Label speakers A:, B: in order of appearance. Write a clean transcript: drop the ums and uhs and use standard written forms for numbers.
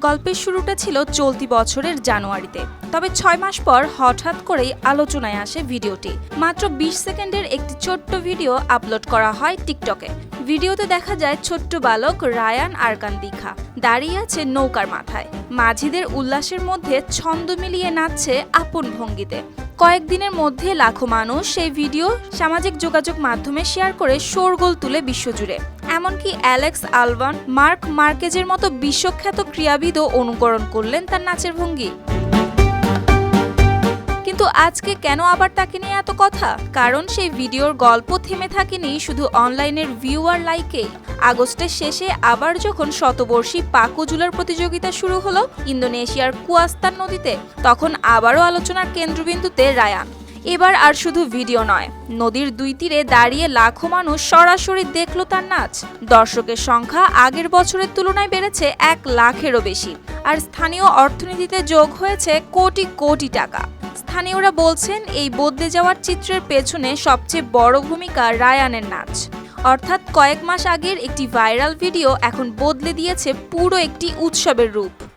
A: গল্পের শুরুটা ছিল চলতি বছরের জানুয়ারিতে। তবে ৬ মাস পর হঠাৎ করেই আলোচনায় আসে ভিডিওটি। মাত্র ২০ সেকেন্ডের একটি ছোট্ট ভিডিও আপলোড করা হয় টিকটকে। ভিডিওতে দেখা যায় ছোট্ট বালক রায়ান আরকান দিখা দাঁড়িয়ে আছে নৌকার মাথায়। মাঝিদের উল্লাসের মধ্যে ছন্দ মিলিয়ে নাচছে আপন ভঙ্গিতে। কয়েকদিনের মধ্যে লাখো মানুষ সেই ভিডিও সামাজিক যোগাযোগ মাধ্যমে শেয়ার করে শোরগোল তুলে বিশ্বজুড়ে। এমনকি অ্যালেক্স আলবান, মার্ক মার্কেজের মতো বিশ্বখ্যাত ক্রীড়াবিদও অনুকরণ করলেন তার নাচের ভঙ্গি। কিন্তু আজকে কেন আবার তাকে নিয়ে এত কথা? কারণ সেই ভিডিওর গল্প থেমে থাকেনি শুধু অনলাইনের ভিউ আর লাইকেই। আগস্টের শেষে আবার যখন শতবর্ষী পাকোজুলার প্রতিযোগিতা শুরু হলো ইন্দোনেশিয়ার কুয়াস্তান নদীতে, তখন আবারও আলোচনার কেন্দ্রবিন্দুতে রায়ান। এবার আর শুধু ভিডিও নয়, নদীর দুই তীরে দাঁড়িয়ে লাখো মানুষ সরাসরি দেখলো তার নাচ। দর্শকের সংখ্যা আগের বছরের তুলনায় বেড়েছে ১ লাখেরও বেশি, আর স্থানীয় অর্থনীতিতে যোগ হয়েছে কোটি কোটি টাকা। স্থানীয়রা বলছেন এই বদলে যাওয়ার চিত্রের পেছনে সবচেয়ে বড় ভূমিকা রায়ানের নাচ। অর্থাৎ কয়েক মাস আগের একটি ভাইরাল ভিডিও এখন বদলে দিয়েছে পুরো একটি উৎসবের রূপ।